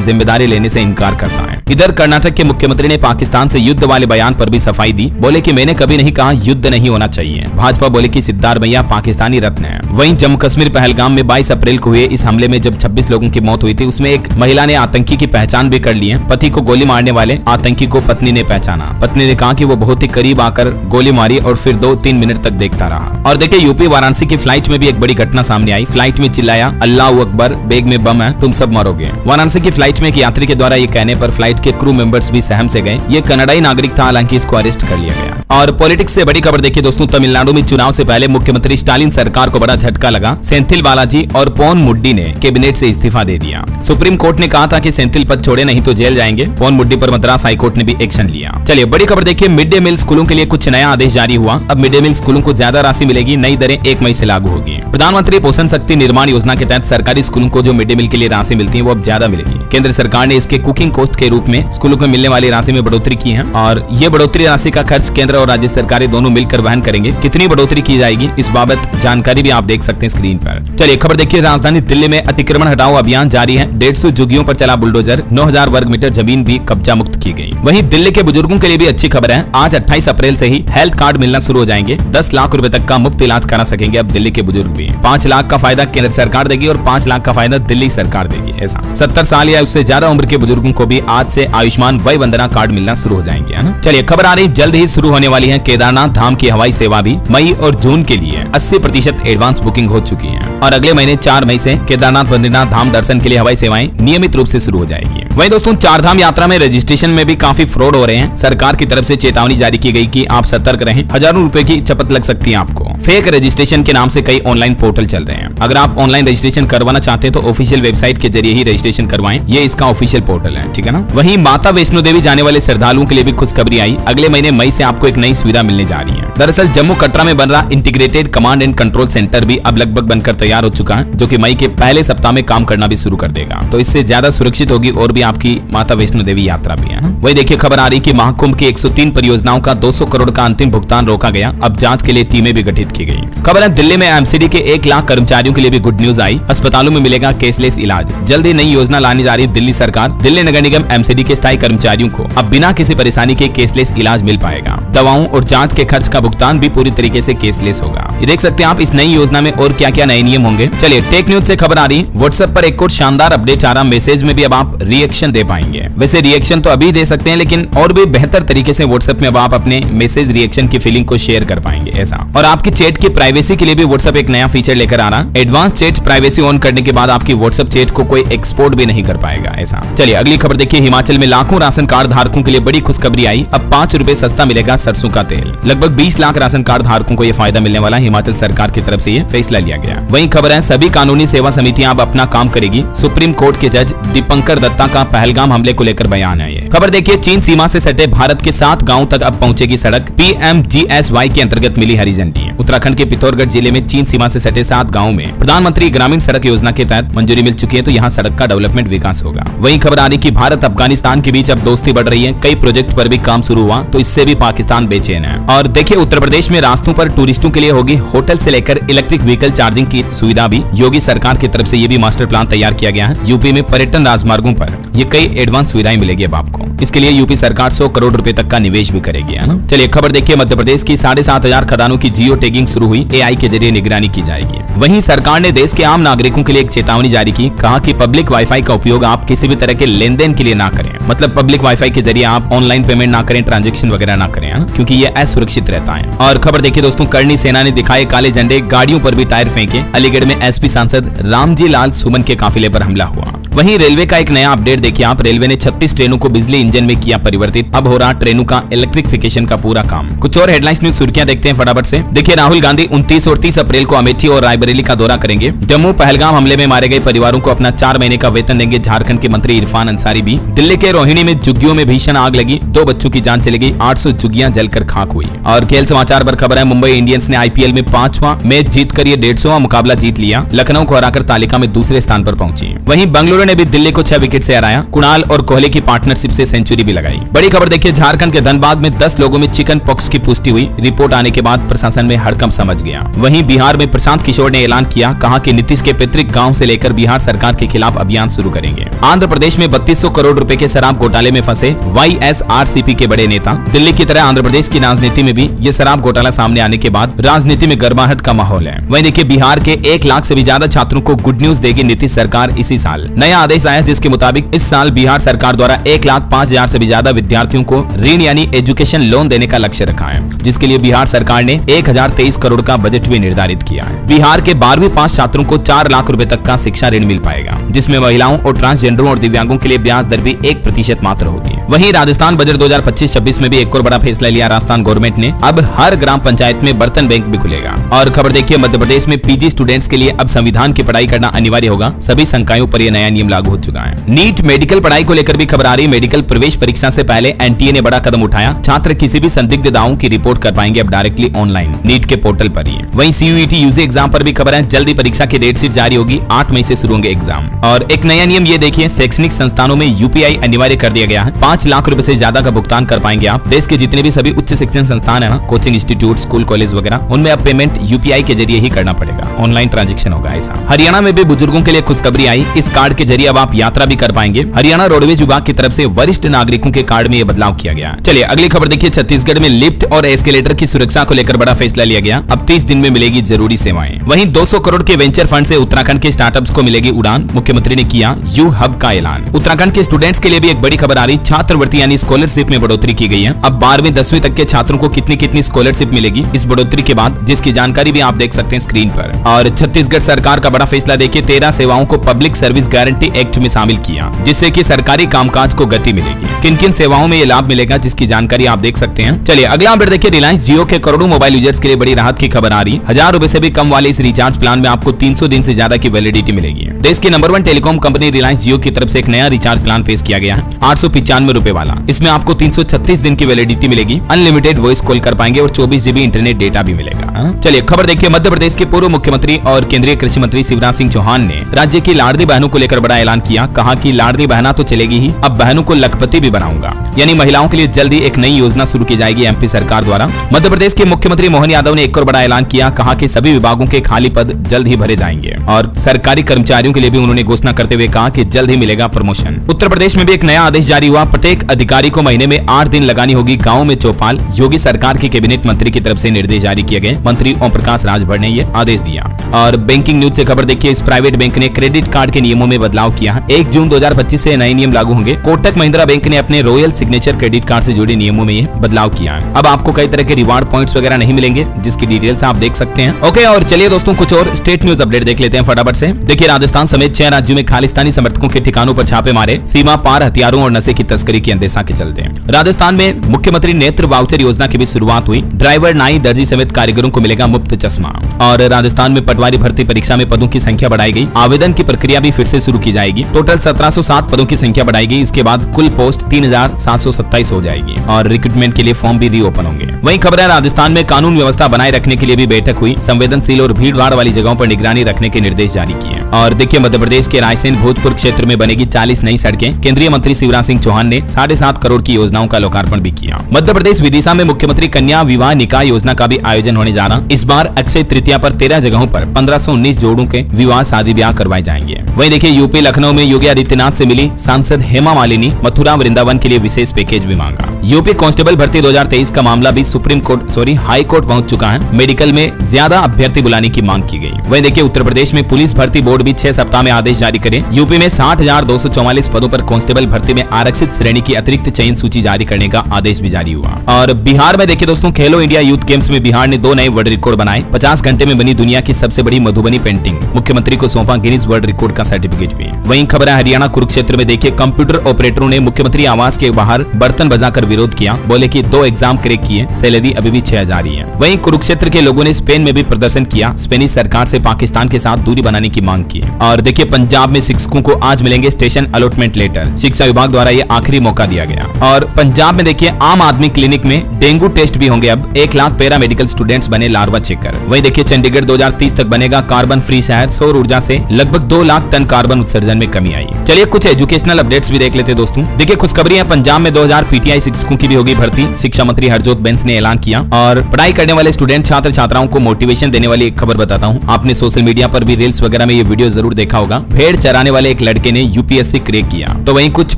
जिम्मेदारी लेने से इनकार करता है। इधर कर्नाटक के मुख्यमंत्री ने पाकिस्तान से युद्ध वाले बयान पर भी सफाई दी। बोले कि मैंने कभी नहीं कहा युद्ध नहीं होना चाहिए। भाजपा बोले कि सिद्धारमैया पाकिस्तानी रत्न है। वहीं जम्मू कश्मीर पहलगाम में 22 अप्रैल को हुए इस हमले में जब 26 लोगों की मौत हुई थी, उसमें एक महिला ने आतंकी की पहचान भी कर ली है। पति को गोली मारने वाले आतंकी को पत्नी ने पहचाना। पत्नी ने कहा कि वो बहुत ही करीब आकर गोली मारी और फिर 2-3 मिनट तक देखता रहा। और देखिए यूपी वाराणसी की फ्लाइट में भी एक बड़ी घटना सामने आई। फ्लाइट में चिल्लाया अल्लाह अकबर, बैग में बम है, तुम सब मरोगे। वाराणसी की फ्लाइट में एक यात्री के द्वारा ये कहने पर फ्लाइट के क्रू मेंबर्स भी सहम से गए। ये कनाडाई नागरिक था, हालांकि इसको अरेस्ट कर लिया गया। और पॉलिटिक्स से बड़ी खबर देखिए दोस्तों, तमिलनाडु में चुनाव से पहले मुख्यमंत्री स्टालिन सरकार को बड़ा झटका लगा। सेंथिल बालाजी और पवन मुड्डी ने कैबिनेट से इस्तीफा दे दिया। सुप्रीम कोर्ट ने कहा था कि सेंथिल पद छोड़े नहीं तो जेल जाएंगे। पवन मुड्डी पर मद्रास हाईकोर्ट ने भी एक्शन लिया। चलिए बड़ी खबर देखिए, मिड डे मील स्कूलों के लिए कुछ नया आदेश जारी हुआ। अब मिड डे मील स्कूलों को ज्यादा राशि मिलेगी। नई दरें 1 मई से लागू होगी। प्रधानमंत्री पोषण शक्ति निर्माण योजना के तहत सरकारी स्कूलों को जो मिड डे मील के लिए राशि मिलती है वो अब ज्यादा मिलेगी। केंद्र सरकार ने इसके कुकिंग कॉस्ट के रूप में स्कूलों को मिलने वाली राशि में बढ़ोतरी की है और ये बढ़ोतरी राशि का खर्च केंद्र और राज्य सरकारें दोनों मिलकर वहन करेंगे। कितनी बढ़ोतरी की जाएगी इस बाबत जानकारी भी आप देख सकते हैं स्क्रीन पर। चलिए खबर देखिए, राजधानी दिल्ली में अतिक्रमण हटाओ अभियान जारी है। 150 झुग्गियों पर चला बुलडोजर। 9000 वर्ग मीटर जमीन भी कब्जा मुक्त की गई। वहीं दिल्ली के बुजुर्गों के लिए भी अच्छी खबर है। आज 28 अप्रैल से ही हेल्थ कार्ड मिलना शुरू हो जाएंगे। 10 लाख रुपए तक का मुफ्त इलाज करा सकेंगे अब दिल्ली के बुजुर्ग भी। 5 लाख का फायदा केंद्र सरकार देगी और 5 लाख का फायदा दिल्ली सरकार देगी। ऐसा 70 साल या उससे ज्यादा उम्र के बुजुर्गों को भी आज से आयुष्मान वय वंदना कार्ड मिलना शुरू हो जाएंगे, है ना। चलिए खबर आ रही, जल्द ही शुरू होने वाली है केदारनाथ धाम की हवाई सेवा भी। मई और जून के लिए 80% एडवांस बुकिंग हो चुकी है और अगले महीने 4 मई से केदारनाथ बद्रीनाथ धाम दर्शन के लिए हवाई सेवाएं नियमित रूप से शुरू हो जाएगी। वहीं दोस्तों चार धाम यात्रा में रजिस्ट्रेशन में भी काफी फ्रॉड हो रहे हैं। सरकार की तरफ से चेतावनी जारी की गई कि आप सतर्क रहें। हजारों रुपए की चपत लग सकती है आपको। फेक रजिस्ट्रेशन के नाम से कई ऑनलाइन पोर्टल चल रहे हैं। अगर आप ऑनलाइन रजिस्ट्रेशन करवाना चाहते हैं तो ऑफिशियल वेबसाइट के जरिए ही रजिस्ट्रेशन करवाएं। ये इसका ऑफिशियल पोर्टल है, ठीक है ना। वहीं माता वैष्णो देवी जाने वाले श्रद्धालुओं के लिए भी खुशखबरी आई। अगले महीने मई से आपको एक नई सुविधा मिलने जा रही है। दरअसल जम्मू कटरा में बन रहा integrated command and control centre भी अब लगभग बनकर तैयार हो चुका है, जो कि मई के पहले सप्ताह में काम करना भी शुरू कर देगा। तो इससे ज्यादा सुरक्षित होगी और भी आपकी माता वैष्णो देवी यात्रा भी है। वही देखिए खबर आ रही कि महाकुंभ की 103 परियोजनाओं का 200 करोड़ का अंतिम भुगतान रोका गया। अब जांच के लिए टीमें भी गठित की गई। खबर है दिल्ली में एमसीडी के 1 लाख कर्मचारियों के लिए भी गुड न्यूज आई। अस्पतालों में मिलेगा कैशलेस इलाज। जल्द ही नई योजना लाने जा रही दिल्ली सरकार। दिल्ली नगर निगम एमसीडी के स्थायी कर्मचारियों को अब बिना किसी परेशानी के कैशलेस इलाज मिल पाएगा। दवाओं और जांच के खर्च का भुगतान भी पूरी तरीके से कैशलेस होगा। ये देख सकते हैं आप इस नई योजना में और क्या क्या नए नियम होंगे। चलिए टेक न्यूज से खबर आ रही, व्हाट्सएप पर एक और शानदार अपडेट आ रहा। मैसेज में भी अब आप रिएक्शन दे पाएंगे। वैसे रिएक्शन तो अभी दे सकते हैं, लेकिन और भी बेहतर तरीके से व्हाट्सएप में अब आप अपने मैसेज रिएक्शन की फीलिंग को शेयर कर पाएंगे ऐसा। और आपकी चैट की प्राइवेसी के लिए भी व्हाट्सएप एक नया फीचर लेकर आ रहा। एडवांस चैट प्राइवेसी ऑन करने के बाद आपकी व्हाट्सएप चैट को कोई एक्सपोर्ट भी नहीं कर पाएगा ऐसा। चलिए अगली खबर देखिए, हिमाचल में लाखों राशन कार्ड धारकों के लिए बड़ी खुशखबरी आई। अब 5 रुपए सस्ता मिलेगा सरसों का तेल। लगभग 20 लाख राशन कार्ड धारकों को यह फायदा मिलने वाला। हिमाचल सरकार की तरफ से यह फैसला लिया गया। वहीं खबर है सभी कानूनी सेवा समितियां अब अपना काम करेगी। सुप्रीम कोर्ट के जज दीपंकर दत्ता का पहलगाम हमले को लेकर बयान है। ये खबर देखिए, चीन सीमा से सटे भारत के 7 गांवों तक अब पहुंचेगी सड़क। PMGSY के अंतर्गत मिली हरी झंडी। उत्तराखंड के पिथौरागढ़ जिले में चीन सीमा से सटे 7 गांवों में प्रधानमंत्री ग्रामीण सड़क योजना के तहत मंजूरी मिल चुकी है, तो यहाँ सड़क का डेवलपमेंट विकास होगा। वहीं खबर आ रही कि भारत अफगानिस्तान के बीच अब दोस्ती बढ़ रही है। कई प्रोजेक्ट पर भी काम शुरू हुआ, तो इससे भी पाकिस्तान बेचैन है। और देखिए उत्तर प्रदेश में रास्तों पर टूरिस्टों के लिए होगी होटल से लेकर इलेक्ट्रिक व्हीकल चार्जिंग की सुविधा भी। योगी सरकार की तरफ से ये भी मास्टर प्लान तैयार किया गया है। यूपी में पर्यटन राजमार्गों पर ये कई एडवांस सुविधाएं मिलेगी अब आपको। इसके लिए यूपी सरकार 100 करोड़ रुपए तक का निवेश भी करेगी, है ना। चलिए खबर देखिए, मध्य प्रदेश की 7,500 खदानों की जियो टैगिंग शुरू हुई। AI के जरिए निगरानी की जाएगी। वहीं सरकार ने देश के आम नागरिकों के लिए एक चेतावनी जारी की। कहा कि पब्लिक वाईफाई का उपयोग आप किसी भी तरह के लेन देन के लिए ना करें। मतलब पब्लिक वाईफाई के जरिए आप ऑनलाइन पेमेंट ना करें, ट्रांजैक्शन वगैरह ना करें, है ना? क्योंकि ये असुरक्षित रहता है। और खबर देखिए दोस्तों, करनी सेना ने दिखाए काले झंडे, गाड़ियों पर भी टायर फेंके। अलीगढ़ में एसपी सांसद रामजी लाल सुमन के काफिले पर हमला हुआ। वहीं रेलवे का एक नया अपडेट देखिए आप, रेलवे ने 36 ट्रेनों को बिजली इंजन में किया परिवर्तित। अब हो रहा ट्रेनों का इलेक्ट्रिफिकेशन का पूरा काम। कुछ और हेडलाइंस न्यूज सुर्खियां देखते हैं फटाफट से। देखिए राहुल गांधी 29 और 30 अप्रैल को अमेठी और रायबरेली का दौरा करेंगे। जम्मू पहलगाम हमले में मारे गए परिवारों को अपना 4 महीने का वेतन देंगे झारखंड के मंत्री इरफान अंसारी भी। दिल्ली के रोहिणी में झुग्गियों में भीषण आग लगी, 2 बच्चों की जान चली गई, 800 झुग्गियां जलकर खाक हुई। और खेल समाचार पर खबर है, मुंबई इंडियंस ने आईपीएल में 5वां मैच जीतकर ये 150वां मुकाबला जीत लिया। लखनऊ को हराकर तालिका में दूसरे स्थान पर पहुंची। वहीं बेंगलुरु ने भी दिल्ली को 6 विकेट से हराया। कुणाल और कोहली की पार्टनरशिप से सेंचुरी भी लगाई। बड़ी खबर देखिए, झारखंड के धनबाद में 10 लोगों में चिकन पॉक्स की पुष्टि हुई। रिपोर्ट आने के बाद प्रशासन में हड़कंप समझ गया। वहीं बिहार में प्रशांत किशोर ने ऐलान किया, कहा कि नीतीश के पैतृक गांव से लेकर बिहार सरकार के खिलाफ अभियान शुरू करेंगे। आंध्र प्रदेश में 3200 करोड़ रुपए के शराब घोटाले में फंसे वाईएसआरसीपी के बड़े नेता। दिल्ली की तरह आंध्र प्रदेश की राजनीति में भी ये शराब घोटाला सामने आने के बाद राजनीति में गर्माहट का माहौल है। वहीं देखिए, बिहार के 1 लाख से भी ज्यादा छात्रों को गुड न्यूज देगी नीतीश सरकार इसी साल। नया आदेश आया जिसके मुताबिक इस साल बिहार सरकार द्वारा 1,05,000 से भी ज्यादा विद्यार्थियों को ऋण यानी एजुकेशन लोन देने का लक्ष्य रखा है, जिसके लिए बिहार सरकार ने 1023 करोड़ का बजट भी निर्धारित किया है। बिहार के 12वीं पास छात्रों को 4 लाख रुपए तक का शिक्षा ऋण मिल पाएगा, जिसमें महिलाओं और ट्रांसजेंडरों और दिव्यांगों के लिए ब्याज दर भी 1% मात्र होगी। वहीं राजस्थान बजट 2025-26 में भी एक और बड़ा फैसला लिया राजस्थान गवर्नमेंट ने। अब हर ग्राम पंचायत में बर्तन बैंक भी खुलेगा। और खबर देखिए, मध्य प्रदेश में पीजी स्टूडेंट्स के लिए अब संविधान की पढ़ाई करना अनिवार्य होगा। सभी संकायों पर यह नया नियम लागू हो चुका है। नीट मेडिकल पढ़ाई को लेकर भी खबर आ रही। मेडिकल प्रवेश परीक्षा से पहले एनटीए ने बड़ा कदम उठाया। छात्र किसी भी संदिग्ध दावों की रिपोर्ट कर पाएंगे अब डायरेक्टली ऑनलाइन नीट के पोर्टल पर ही। वहीं सीयूईटी यूजी एग्जाम पर भी खबर है, जल्दी परीक्षा की डेट शीट जारी होगी। 8 मई से शुरू होंगे एग्जाम। और एक नया नियम ये देखिए, शैक्षणिक संस्थानों में यूपीआई अनिवार्य कर दिया गया है। 5 लाख रुपए से ज्यादा का भुगतान कर पाएंगे आप। देश के जितने भी सभी उच्च शिक्षण संस्थान है ना, कोचिंग इंस्टीट्यूट, स्कूल, कॉलेज वगैरह, उनमें अब पेमेंट यूपीआई के जरिए ही करना पड़ेगा। ऑनलाइन ट्रांजेक्शन होगा ऐसा। हरियाणा में भी बुजुर्गों के लिए खुशखबरी आई। इस कार्ड के जरिए अब आप यात्रा भी कर पाएंगे। हरियाणा रोडवेज विभाग की तरफ से वरिष्ठ नागरिकों के कार्ड में यह बदलाव किया गया। चलिए अगली खबर देखिए, छत्तीसगढ़ में लिफ्ट और एस्केलेटर की सुरक्षा को लेकर बड़ा फैसला लिया गया। अब 30 दिन में मिलेगी जरूरी सेवाएं। वहीं 200 करोड़ के वेंचर फंड से उत्तराखंड के स्टार्टअप्स को मिलेगी उड़ान। मुख्यमंत्री ने किया यू हब का ऐलान। उत्तराखंड के स्टूडेंट्स के लिए भी एक बड़ी खबर आ रही। छात्रवृत्ति यानी स्कॉलरशिप में बढ़ोतरी की गई है। अब 12वीं 10वीं तक के छात्रों को कितनी स्कॉलरशिप मिलेगी इस बढ़ोतरी के बाद, जिसकी जानकारी भी आप देख सकते हैं स्क्रीन पर। और छत्तीसगढ़ सरकार का बड़ा फैसला देखिए, 13 सेवाओं को पब्लिक सर्विस गारंटी एक्ट में शामिल किया, जिससे कि सरकारी कामकाज को गति मिलेगी। किन किन सेवाओं में ये लाभ मिलेगा जिसकी जानकारी आप देख सकते हैं। चलिए अगला अपडेट देखिए, रिलायंस जियो के करोड़ों मोबाइल यूजर्स के लिए बड़ी राहत की खबर आ रही। 1000 रुपए से भी कम वाले इस रिचार्ज प्लान में आपको 300 दिन से ज्यादा की वैलिडिटी मिलेगी। देश की नंबर 1 टेलीकॉम कंपनी रिलायंस जियो की तरफ से एक नया रिचार्ज प्लान पेश किया गया है, 895 रुपए वाला। इसमें आपको 336 दिन की वैलिडिटी मिलेगी, अनलिमिटेड वॉइस कॉल कर पाएंगे और 24 GB इंटरनेट डेटा भी मिलेगा। चलिए खबर देखिए, मध्य प्रदेश के पूर्व मुख्यमंत्री और केंद्रीय कृषि मंत्री शिवराज सिंह चौहान ने राज्य की लाडली बहनों को लेकर बड़ा ऐलान किया। कहा कि लाडली बहना तो चलेगी ही, अब बहनों को लखपति भी बनाऊंगा। यानी महिलाओं के लिए जल्दी एक नई योजना शुरू की जाएगी एमपी सरकार द्वारा। मध्य प्रदेश के मुख्यमंत्री मोहन यादव ने एक और बड़ा ऐलान किया। कहा कि सभी विभागों के खाली पद जल्द ही भरे जाएंगे और सरकारी कर्मचारियों के लिए भी उन्होंने घोषणा करते हुए कहा कि जल्द ही मिलेगा प्रमोशन। उत्तर प्रदेश में भी एक नया आदेश जारी हुआ। प्रत्येक अधिकारी को महीने में 8 दिन लगानी होगी गाँव में चौपाल। योगी सरकार के कैबिनेट मंत्री की तरफ से निर्देश जारी किए गए। मंत्री ओम प्रकाश राजभर ने यह आदेश दिया। और बैंकिंग न्यूज से खबर देखिए, इस प्राइवेट बैंक ने क्रेडिट कार्ड के नियमों में बदलाव किया है। 1 जून 2025 से नए नियम लागू होंगे। कोटक महिंद्रा बैंक ने अपने रॉयल सिग्नेचर क्रेडिट कार्ड से जुड़े नियमों में यह बदलाव किया है। अब आपको कई तरह के रिवार्ड पॉइंट्स वगैरह नहीं मिलेंगे, जिसकी डिटेल्स आप देख सकते हैं। ओके, और चलिए दोस्तों कुछ और स्टेट न्यूज अपडेट देख लेते हैं फटाफट से। देखिए, राजस्थान समेत 6 राज्यों में खालिस्तानी समर्थकों के ठिकानों पर छापे मारे। सीमा पार हथियारों और नशे की तस्करी की अंदेशा के चलते राजस्थान में मुख्यमंत्री नेत्र वाउचर योजना की भी शुरुआत हुई। ड्राइवर, नाई, दर्जी समेत कारीगरों को मिलेगा मुफ्त चश्मा। और राजस्थान में पटवारी भर्ती परीक्षा में पदों की संख्या बढ़ाई गई। आवेदन की प्रक्रिया भी फिर से शुरू की जाएगी। टोटल 1707 पदों की संख्या बढ़ाई गई। इसके बाद कुल पोस्ट 3727 हो जाएगी और रिक्रूटमेंट के लिए फॉर्म भी रीओपन होंगे। वहीं खबर है, राजस्थान में कानून व्यवस्था बनाए रखने के लिए भी बैठक हुई। संवेदनशील और भीड़-भाड़ वाली जगहों पर निगरानी रखने के निर्देश जारी किए। और देखिए, मध्य प्रदेश के रायसेन भोजपुर क्षेत्र में बनेगी 40 नई सड़कें। केंद्रीय मंत्री शिवराज सिंह चौहान ने 7.5 करोड़ की योजनाओं का लोकार्पण भी किया। मध्य प्रदेश विदिशा में मुख्यमंत्री कन्या विवाह निकाह योजना का भी आयोजन होने जा रहा। इस बार अक्षय तृतीया पर 13 जगहों पर 1519 जोड़ों के विवाह शादी ब्याह करवाए जाएंगे। वहीं देखिए, यूपी लखनऊ में योगी आदित्यनाथ से मिली सांसद हेमा मालिनी। मथुरा वृंदावन के लिए विशेष विशेष पैकेज भी मांगा। यूपी कांस्टेबल भर्ती 2023 का मामला भी हाई कोर्ट पहुंच चुका है। मेडिकल में ज्यादा अभ्यर्थी बुलाने की मांग की गई। वहीं देखिए उत्तर प्रदेश में पुलिस भर्ती बोर्ड भी 6 सप्ताह में आदेश जारी करे। यूपी में 60,244 पदों पर कांस्टेबल भर्ती में आरक्षित श्रेणी की अतिरिक्त चयन सूची जारी करने का आदेश भी जारी हुआ। और बिहार में देखिए दोस्तों, खेलो इंडिया यूथ गेम्स में बिहार ने 2 नए वर्ल्ड रिकॉर्ड बनाए। 50 घंटे में बनी दुनिया की सबसे बड़ी मधुबनी पेंटिंग, मुख्यमंत्री को सौंपा गिनीज वर्ल्ड रिकॉर्ड का सर्टिफिकेट भी। वहीं खबर है हरियाणा कुरुक्षेत्र में देखिए कंप्यूटर ऑपरेटरों ने मुख्यमंत्री आवास के बाहर बर्तन बजाकर विरोध किया। बोले कि 2 एग्जाम क्रैक किए, सैलरी अभी भी 6,000 ही है। वहीं कुरुक्षेत्र के लोगों ने स्पेन में भी प्रदर्शन किया। स्पेनिश सरकार से पाकिस्तान के साथ दूरी बनाने की मांग की। और देखिए पंजाब में शिक्षकों को आज मिलेंगे स्टेशन अलॉटमेंट लेटर। शिक्षा विभाग द्वारा ये आखिरी मौका दिया गया। और पंजाब में देखिए आम आदमी क्लिनिक में डेंगू टेस्ट भी होंगे। अब 1 लाख पैरा मेडिकल स्टूडेंट्स बने लार्वा चेकर। वहीं देखिए चंडीगढ़ 2030 तक बनेगा कार्बन फ्री शहर। सौर ऊर्जा से लगभग 2 लाख टन कार्बन उत्सर्जन में कमी आई। चलिए कुछ एजुकेशनल अपडेट्स भी देख लेते दोस्तों। देखिए खुशखबरी है, पंजाब में 2000 पीटीआई शिक्षकों की भी होगी भर्ती। शिक्षा मंत्री हरजोत बेंस ने ऐलान किया। और पढ़ाई करने वाले स्टूडेंट छात्र छात्राओं को मोटिवेशन देने वाली एक खबर बताता हूँ। आपने सोशल मीडिया पर भी रील्स वगैरह में ये वीडियो जरूर देखा होगा। भेड़ चराने वाले एक लड़के ने यूपीएससी क्रैक किया। तो वहीं कुछ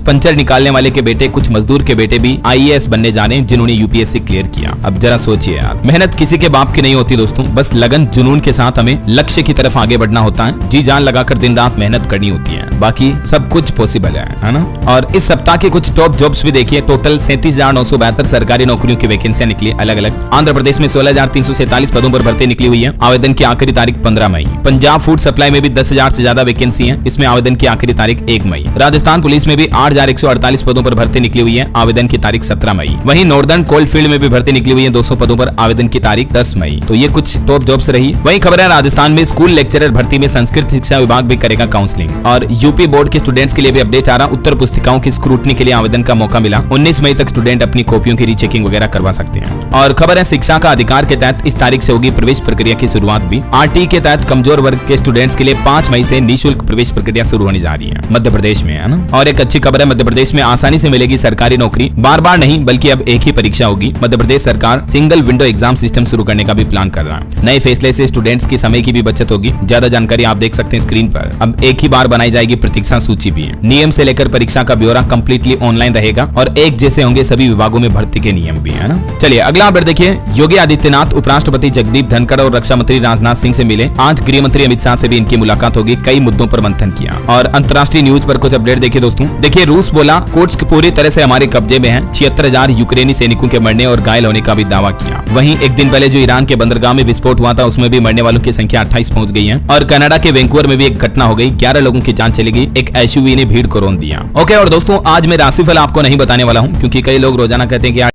पंचर निकालने वाले के बेटे, कुछ मजदूर के बेटे भी आईएएस बनने जा रहे हैं, जिन्होंने यूपीएससी क्लियर किया। अब जरा सोचिए यार, मेहनत किसी के बाप की नहीं होती दोस्तों। बस लगन जुनून के साथ हमें लक्ष्य की तरफ आगे बढ़ना होता है। जी जान लगाकर दिन रात मेहनत करनी होती है, बाकी सब कुछ पॉसिबल है ना। और इस सप्ताह के कुछ टॉप जॉब्स भी देखिए। टोटल 37,972 सरकारी नौकरियों की वैकेंसियां निकली अलग अलग। आंध्र प्रदेश में 16,347 पदों पर भर्ती निकली हुई है। आवेदन की आखिरी तारीख 15 मई। पंजाब फूड सप्लाई में भी 10,000 से ज्यादा वैकेंसी है। इसमें आवेदन की आखिरी तारीख 1 मई। राजस्थान पुलिस में भी 8,148 पदों पर भर्ती निकली हुई है। आवेदन की तारीख 17 मई। वहीं नॉर्दर्न कोलफील्ड में भी भर्ती निकली हुई है 200 पदों पर। आवेदन की तारीख 10 मई। तो ये कुछ टॉप जॉब्स रही। वहीं खबर है राजस्थान में स्कूल लेक्चरर भर्ती में संस्कृत शिक्षा विभाग भी करेगा काउंसलिंग। और यूपी बोर्ड के स्टूडेंट्स के लिए भी अपडेट आ रहा। उत्तर पुस्तिकाओं की स्क्रूटनी के लिए आवेदन का मौका मिला। 19 मई तक स्टूडेंट अपनी कॉपियों की रीचेकिंग वगैरह करवा सकते हैं। और खबर है शिक्षा का अधिकार के तहत इस तारीख से होगी प्रवेश प्रक्रिया की शुरुआत भी। आरटी के तहत कमजोर वर्ग के स्टूडेंट्स के लिए 5 मई से निःशुल्क प्रवेश प्रक्रिया शुरू होने जा रही है मध्य प्रदेश में, है ना। और एक अच्छी खबर है, मध्य प्रदेश में आसानी से मिलेगी सरकारी नौकरी। बार बार नहीं बल्कि अब एक ही परीक्षा होगी। मध्य प्रदेश सरकार सिंगल विंडो एग्जाम सिस्टम शुरू करने का भी प्लान कर रहा है। नए फैसले से स्टूडेंट्स की समय की भी बचत होगी। ज्यादा जानकारी आप देख सकते हैं स्क्रीन पर। अब एक ही बार बनाई जाएगी प्रतीक्षा सूची भी। नियम से लेकर परीक्षा का ब्यौरा कंप्लीटली ऑनलाइन रहेगा। और एक जैसे होंगे सभी विभागों में भर्ती के नियम भी, है ना। चलिए अगला अपडेट देखिए। योगी आदित्यनाथ, उपराष्ट्रपति जगदीप धनखड़ और रक्षा मंत्री राजनाथ सिंह से मिले। आज गृह मंत्री अमित शाह से भी इनकी मुलाकात होगी। कई मुद्दों पर मंथन किया। और अंतर्राष्ट्रीय न्यूज पर कुछ अपडेट देखिए दोस्तों। देखिए रूस बोला कोर्स्क पूरी तरह से हमारे कब्जे में है। 76,000 यूक्रेनी सैनिकों के मरने और घायल होने का भी दावा किया। वहीं एक दिन पहले जो ईरान के बंदरगाह में विस्फोट हुआ था उसमें भी मरने वालों की संख्या 28 पहुंच गई है। और कनाडा के वैंकूवर में भी एक घटना हो गई, 11 लोगों की जान चली गई। एक एसयूवी ने भीड़ को रौंद दिया। ओके, और दोस्तों आज मैं राशिफल आपको नहीं बताने वाला हूँ, क्योंकि कई लोग रोजाना कहते हैं कि